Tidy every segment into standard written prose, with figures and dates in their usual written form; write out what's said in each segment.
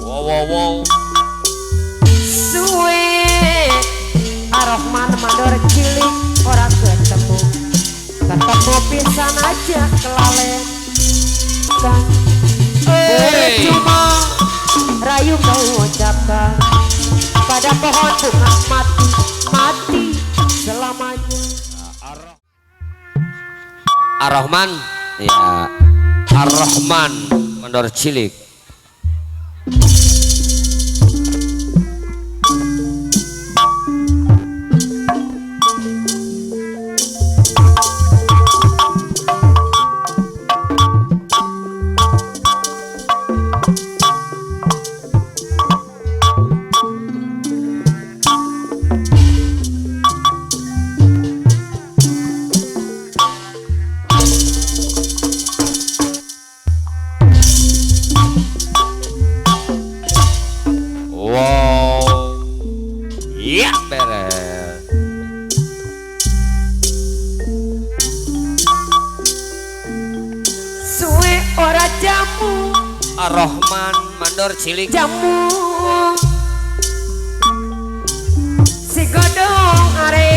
wow. Suwe Ar-Rahman mandor cilik orang ketemu pisan aja kelalen kan boleh cuma rayu kau ucapkan pada pohon bunga mati selamanya. Ar-Rahman ya, Ar-Rahman mandor cilik. Iya beres. Suwe ora jamu Ar-Rahman mandor cilik. Jamu si godong are.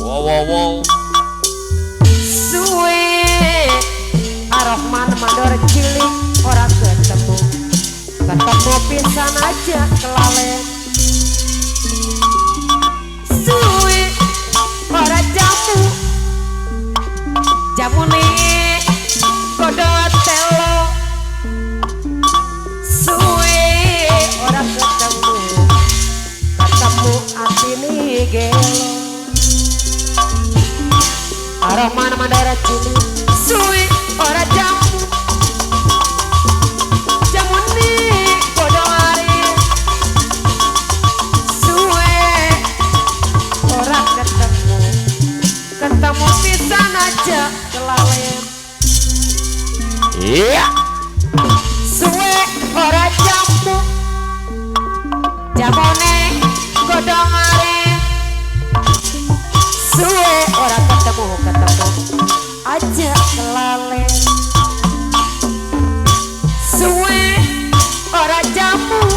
Wow. Suwe Ar-Rahman mandor cilik ora ketemu pisan aja kelalen. Suwe ora jamu nih kodot telo. Suwe ora ketemu hati nih gelo. Ar-Rahman mandor cilik. Suwe ora jamu nih kodong ari. Suwe ora ketemu pisan aja kelalen. Iya. Suwe ora jamone godong ari. Suwe ora ketemu aja kelalen. Suwe ora jamone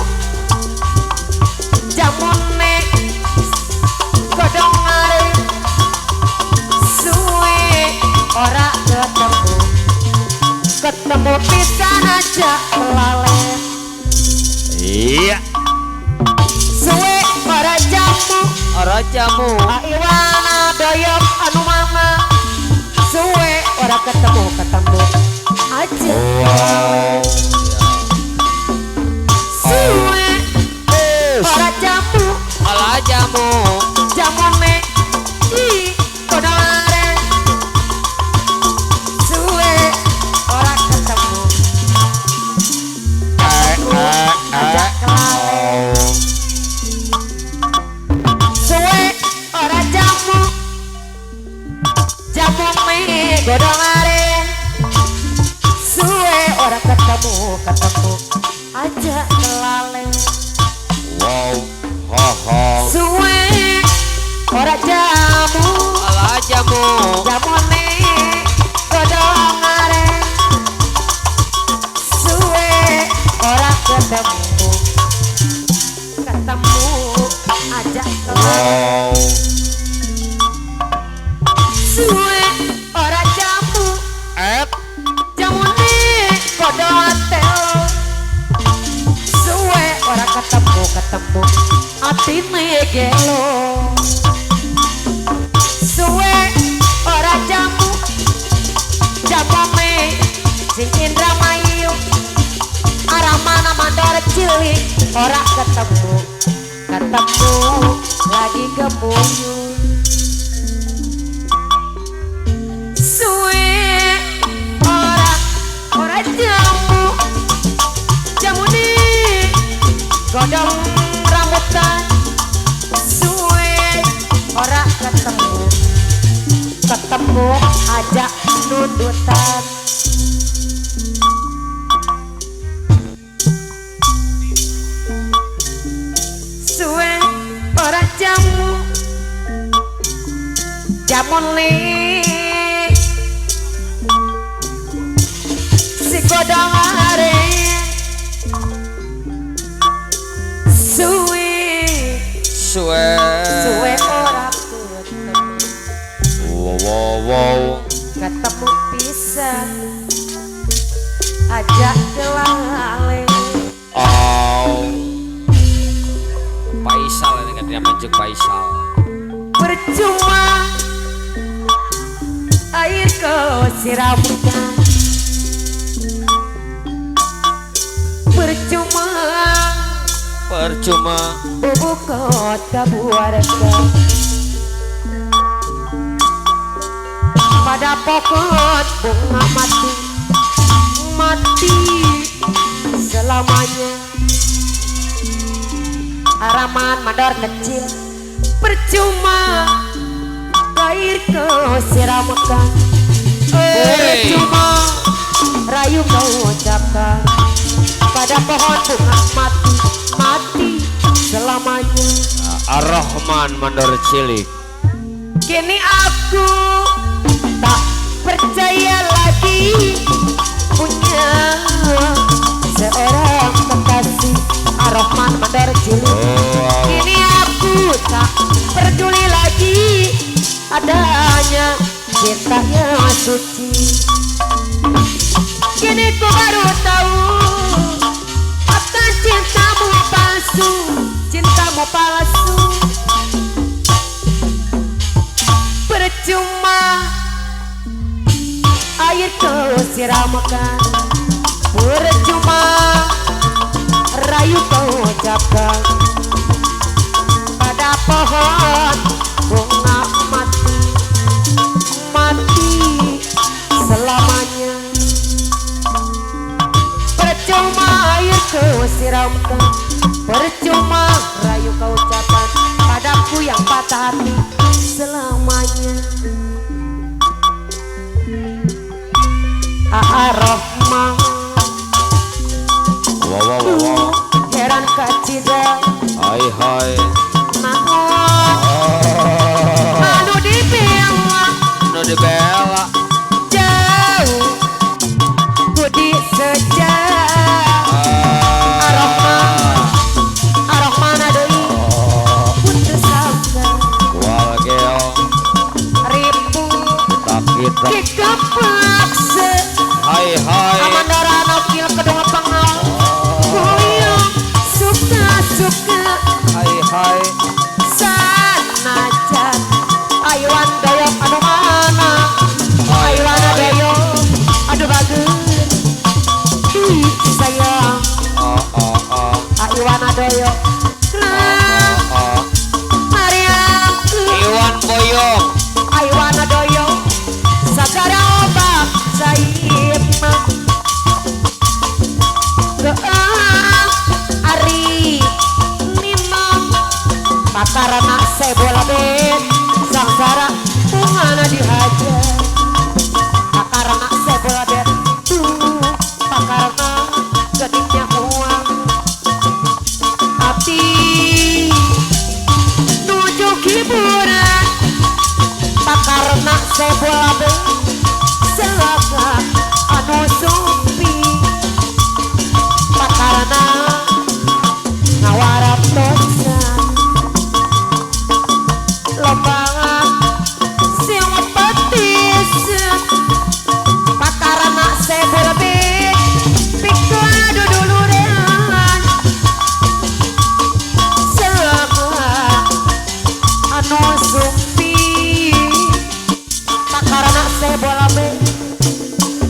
godong ari. Suwe ora ketemu pisan aja kelalen. Iya. Suwe ora jamu Iwana doyok anu mama. Suwe ora ketemu aja. Wow. Suwe ora jamu jamone i kodare. Suwe ora ketemu aja kelalen. Suwe ora jamone godong are. Suwe ora ketemu aja kelalen. Wow. Suwe ora jamu jamone godong are. Suwe ora ketemu aja kelalen. wow. Suwe ora jamune kodong telo. Suwe ora ketemu atine gelo. Suwe ora jamone sing Indramayu. Ar-Rahman mandor cilik ora ketemu lagi kebuyut. Suwe ora jamu nih godong rambutan. Suwe ora ketemu aja nudutan. Suwe ora jamu nih si godong are. suwe suwe ora ketemu wow ketemu pisan ajak kelale oh Faisal ini kan dia menjuk Faisal percuma air kau siramkan percuma bubuk kota buarga pada pokok bunga mati selamanya haraman mandor kecil percuma air kau siramkan percuma rayu kau ucapkan pada pohon bunga mati selamanya. Ar-Rahman mandor cilik Kini aku tak percaya lagi punya seorang kekasih. Ar-Rahman mandor cilik Kini aku tak peduli lagi adanya cinta yang suci. Kini ku baru tahu akan cintamu palsu, cintamu palsu. Percuma air kau siramkan, percuma rayu kau ucapkan pada pohon bunga mati selamanya. Percuma air kau siramkan, percuma rayu kau ucapkan padaku yang patah hati selamanya. Ar-Rahman wow heran kacida hai anu dibela jauh budi sejak Ar-Rahman adoi putus asa walgeo ribu tak kita dikepaksa hai amandara nokil kedua pengal kuyung suka hai sanajan ayuan doyok anu mana ayuan doyok adu bagus sayang ayuan doyok Mariaku Iwan Boyong ayuan doyok sagara obak saim Ari Nimam pakarana sebola ben sangsara pungana dihajar pakarana sebola ben pakarana gediknya uang hati nuju hiburan pakarana sebola ben selaka anu sumpi pakarana ngawarap tosan lombangan siang petis pakarana sebelebih pikadu dulu rehan selaka anu sumpi pakarana sebelebih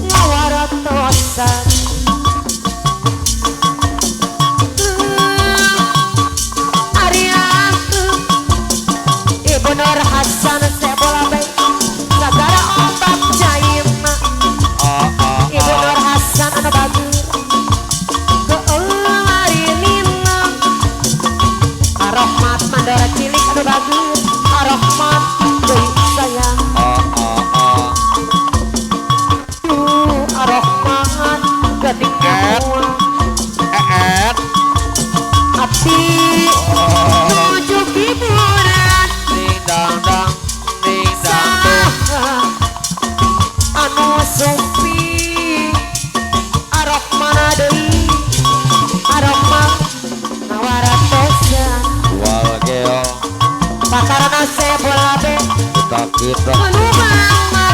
ngawarap tosan Nur Hasan sebola baik sagara ombak jaimna Ibu Nur Hasan anu bagus keumarinina Ar-Rahman mandora cilik anu bagus Ar-Rahman deui sayang Ar-Rahman gediknya hati nuju hiburan dang anu sumpi Ar-Rahman deui Ar-Rahman ngawaratosan walgeo pakarana saya bola be kita anu mama